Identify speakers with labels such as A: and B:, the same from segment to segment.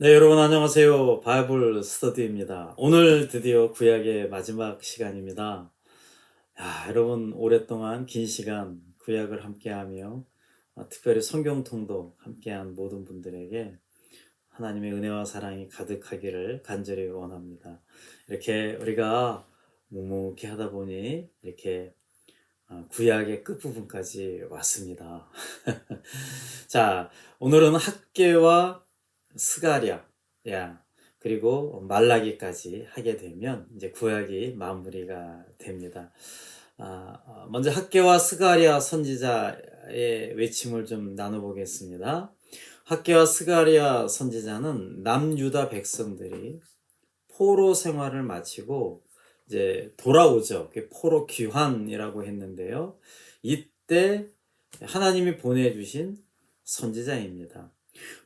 A: 네, 여러분 안녕하세요. 바이블 스터디입니다. 오늘 드디어 구약의 마지막 시간입니다. 여러분 오랫동안 긴 시간 구약을 함께하며 특별히 성경 통독 함께한 모든 분들에게 하나님의 은혜와 사랑이 가득하기를 간절히 원합니다. 이렇게 우리가 묵묵히 하다 보니 이렇게 구약의 끝부분까지 왔습니다. 자, 오늘은 학개와 스가랴, 그리고 말라기까지 하게 되면 이제 구약이 마무리가 됩니다. 먼저 학개와 스가랴 선지자의 외침을 좀 나눠보겠습니다. 학개와 스가랴 선지자는 남유다 백성들이 포로 생활을 마치고 이제 돌아오죠. 포로 귀환이라고 했는데요. 이때 하나님이 보내주신 선지자입니다.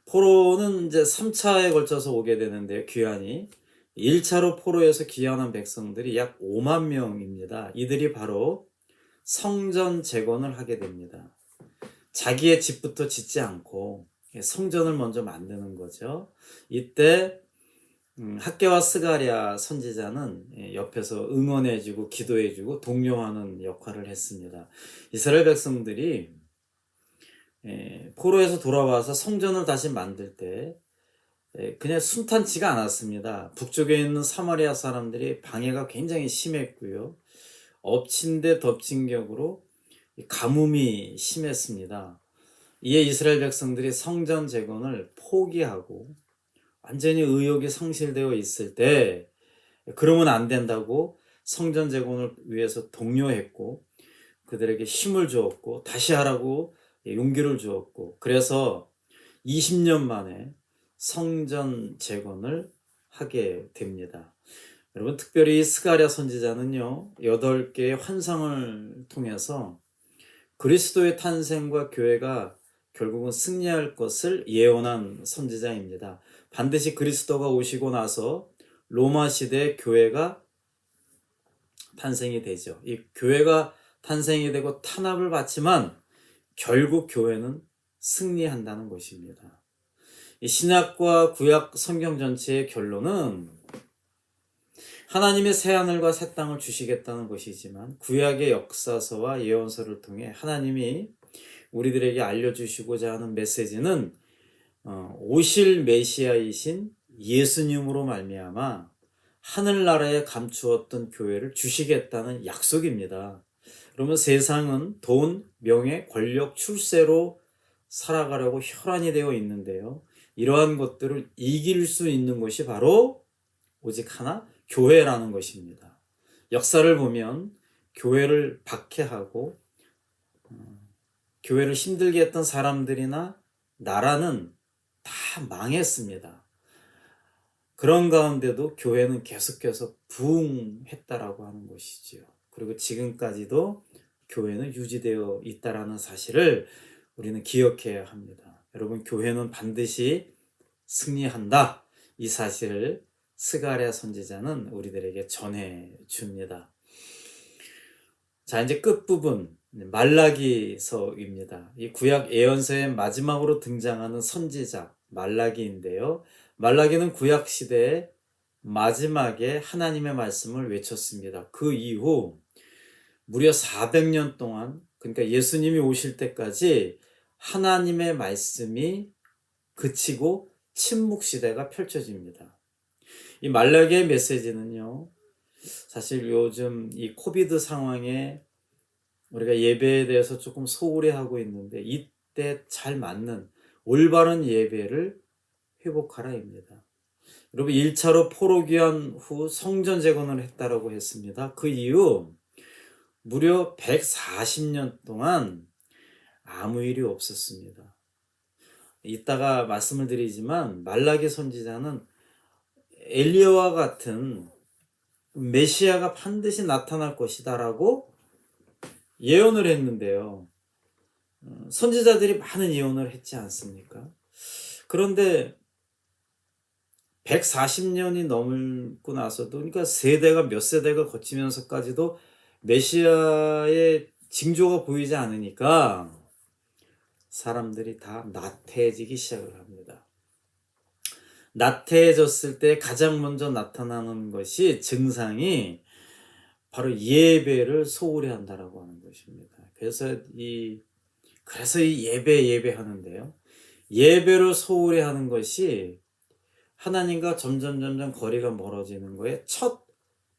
A: 포로는 이제 3차에 걸쳐서 오게 되는데요. 귀환이 1차로 포로에서 귀환한 백성들이 약 5만 명입니다. 이들이 바로 성전 재건을 하게 됩니다. 자기의 집부터 짓지 않고 성전을 먼저 만드는 거죠. 이때 학개와 스가랴 선지자는 옆에서 응원해주고 기도해주고 독려하는 역할을 했습니다. 이스라엘 백성들이 포로에서 돌아와서 성전을 다시 만들 때 그냥 순탄치가 않았습니다. 북쪽에 있는 사마리아 사람들이 방해가 굉장히 심했고요. 엎친 데 덮친 격으로 가뭄이 심했습니다. 이에 이스라엘 백성들이 성전 재건을 포기하고 완전히 의욕이 상실되어 있을 때 그러면 안 된다고 성전 재건을 위해서 독려했고 그들에게 힘을 주었고 다시 하라고 용기를 주었고 그래서 20년 만에 성전 재건을 하게 됩니다. 여러분 특별히 스가랴 선지자는요 8개의 환상을 통해서 그리스도의 탄생과 교회가 결국은 승리할 것을 예언한 선지자입니다. 반드시 그리스도가 오시고 나서 로마 시대의 교회가 탄생이 되죠. 이 교회가 탄생이 되고 탄압을 받지만 결국 교회는 승리한다는 것입니다. 이 신약과 구약 성경 전체의 결론은 하나님의 새하늘과 새 땅을 주시겠다는 것이지만 구약의 역사서와 예언서를 통해 하나님이 우리들에게 알려주시고자 하는 메시지는 오실 메시아이신 예수님으로 말미암아 하늘나라에 감추었던 교회를 주시겠다는 약속입니다. 그러면 세상은 돈, 명예, 권력, 출세로 살아가려고 혈안이 되어 있는데요. 이러한 것들을 이길 수 있는 것이 바로 오직 하나, 교회라는 것입니다. 역사를 보면 교회를 박해하고 교회를 힘들게 했던 사람들이나 나라는 다 망했습니다. 그런 가운데도 교회는 계속해서 부흥했다라고 하는 것이지요. 그리고 지금까지도 교회는 유지되어 있다라는 사실을 우리는 기억해야 합니다. 여러분, 교회는 반드시 승리한다. 이 사실을 스가랴 선지자는 우리들에게 전해 줍니다. 자, 이제 끝부분 말라기서입니다. 이 구약 예언서의 마지막으로 등장하는 선지자 말라기인데요. 말라기는 구약 시대의 마지막에 하나님의 말씀을 외쳤습니다. 그 이후 무려 400년 동안, 그러니까 예수님이 오실 때까지 하나님의 말씀이 그치고 침묵 시대가 펼쳐집니다. 이 말라기의 메시지는요, 사실 요즘 이 코비드 상황에 우리가 예배에 대해서 조금 소홀히 하고 있는데 이때 잘 맞는 올바른 예배를 회복하라입니다. 여러분 1차로 포로 귀환 후 성전 재건을 했다라고 했습니다. 그 이후 무려 140년 동안 아무 일이 없었습니다. 이따가 말씀을 드리지만 말라기 선지자는 엘리야와 같은 메시아가 반드시 나타날 것이다라고 예언을 했는데요. 선지자들이 많은 예언을 했지 않습니까? 그런데 140년이 넘고 나서도, 그러니까 세대가 몇 세대가 거치면서까지도 메시아의 징조가 보이지 않으니까 사람들이 다 나태해지기 시작을 합니다. 나태해졌을 때 가장 먼저 나타나는 것이 증상이 바로 예배를 소홀히 한다라고 하는 것입니다. 그래서 이 예배하는데요. 예배를 소홀히 하는 것이 하나님과 점점 거리가 멀어지는 거의 첫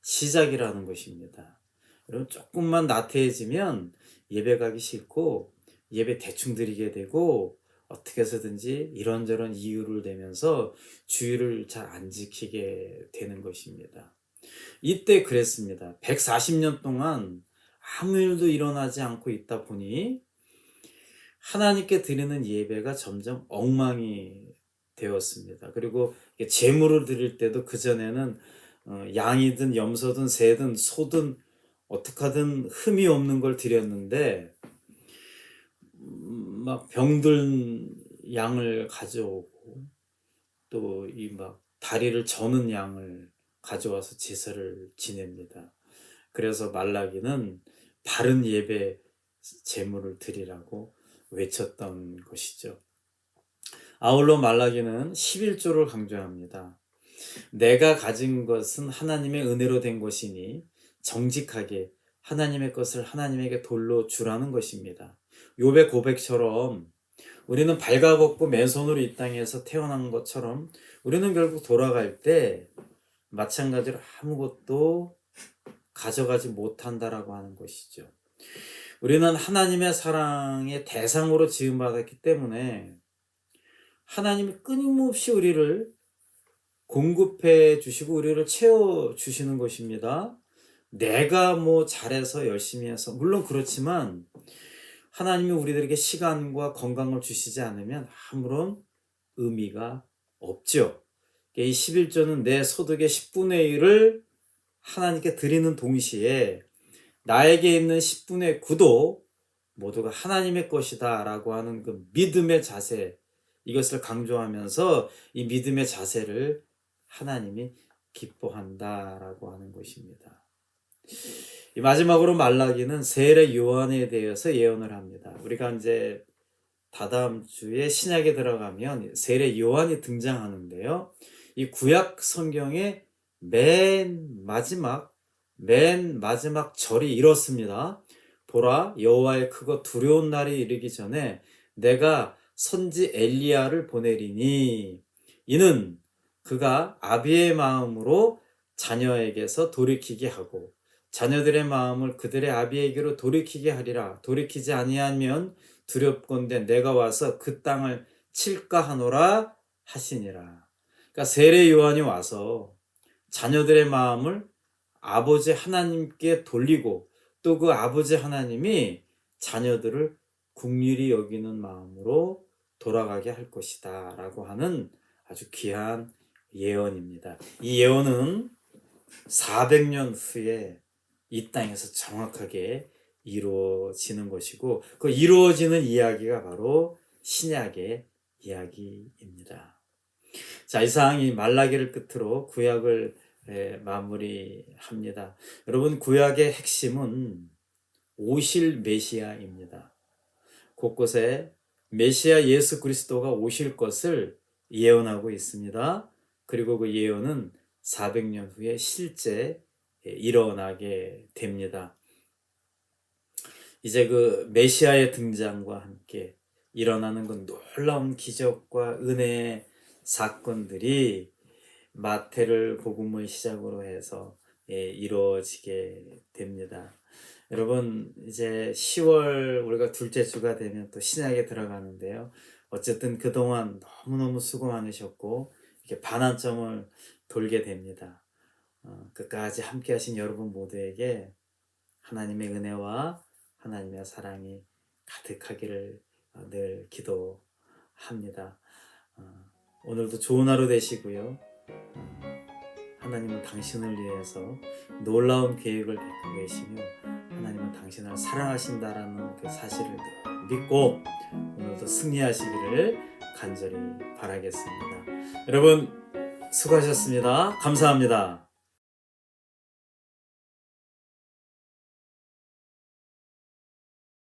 A: 시작이라는 것입니다. 여러분, 조금만 나태해지면 예배 가기 싫고 예배 대충 드리게 되고 어떻게 해서든지 이런저런 이유를 대면서 주의를 잘 안 지키게 되는 것입니다. 이때 그랬습니다. 140년 동안 아무 일도 일어나지 않고 있다 보니 하나님께 드리는 예배가 점점 엉망이 되었습니다. 그리고 제물을 드릴 때도 그전에는 양이든 염소든 새든 소든 어떻게 하든 흠이 없는 걸 드렸는데 막 병든 양을 가져오고 또 이 막 다리를 저는 양을 가져와서 제사를 지냅니다. 그래서 말라기는 바른 예배 제물을 드리라고 외쳤던 것이죠. 아울러 말라기는 11조를 강조합니다. 내가 가진 것은 하나님의 은혜로 된 것이니 정직하게 하나님의 것을 하나님에게 돌로 주라는 것입니다. 욥의 고백처럼 우리는 발가벗고 맨손으로 이 땅에서 태어난 것처럼 우리는 결국 돌아갈 때 마찬가지로 아무것도 가져가지 못한다라고 하는 것이죠. 우리는 하나님의 사랑의 대상으로 지음받았기 때문에 하나님이 끊임없이 우리를 공급해 주시고 우리를 채워 주시는 것입니다. 내가 뭐 잘해서 열심히 해서 물론 그렇지만 하나님이 우리들에게 시간과 건강을 주시지 않으면 아무런 의미가 없죠. 이 11조는 내 소득의 10분의 1을 하나님께 드리는 동시에 나에게 있는 10분의 9도 모두가 하나님의 것이다 라고 하는 그 믿음의 자세, 이것을 강조하면서 이 믿음의 자세를 하나님이 기뻐한다 라고 하는 것입니다. 이 마지막으로 말라기는 세례 요한에 대해서 예언을 합니다. 우리가 이제 다다음 주에 신약에 들어가면 세례 요한이 등장하는데요. 이 구약 성경의 맨 마지막 절이 이렇습니다. 보라, 여호와의 크고 두려운 날이 이르기 전에 내가 선지 엘리야를 보내리니 이는 그가 아비의 마음으로 자녀에게서 돌이키게 하고 자녀들의 마음을 그들의 아비에게로 돌이키게 하리라. 돌이키지 아니하면 두렵건대 내가 와서 그 땅을 칠까 하노라 하시니라. 그러니까 세례 요한이 와서 자녀들의 마음을 아버지 하나님께 돌리고 또 그 아버지 하나님이 자녀들을 긍휼히 여기는 마음으로 돌아가게 할 것이다 라고 하는 아주 귀한 예언입니다. 이 예언은 400년 후에 이 땅에서 정확하게 이루어지는 것이고 그 이루어지는 이야기가 바로 신약의 이야기입니다. 자, 이상 이 말라기를 끝으로 구약을 마무리합니다. 여러분, 구약의 핵심은 오실 메시아입니다. 곳곳에 메시아 예수 그리스도가 오실 것을 예언하고 있습니다. 그리고 그 예언은 400년 후에 실제 일어나게 됩니다. 이제 그 메시아의 등장과 함께 일어나는 그 놀라운 기적과 은혜의 사건들이 마태를 복음을 시작으로 해서 이루어지게 됩니다. 여러분, 이제 10월 우리가 둘째 주가 되면 또 신약에 들어가는데요. 어쨌든 그동안 너무너무 수고 많으셨고 이렇게 반환점을 돌게 됩니다. 끝까지 함께 하신 여러분 모두에게 하나님의 은혜와 하나님의 사랑이 가득하기를 늘 기도합니다. 오늘도 좋은 하루 되시고요. 하나님은 당신을 위해서 놀라운 계획을 갖고 계시며 하나님은 당신을 사랑하신다라는 그 사실을 믿고 오늘도 승리하시기를 간절히 바라겠습니다. 여러분 수고하셨습니다. 감사합니다.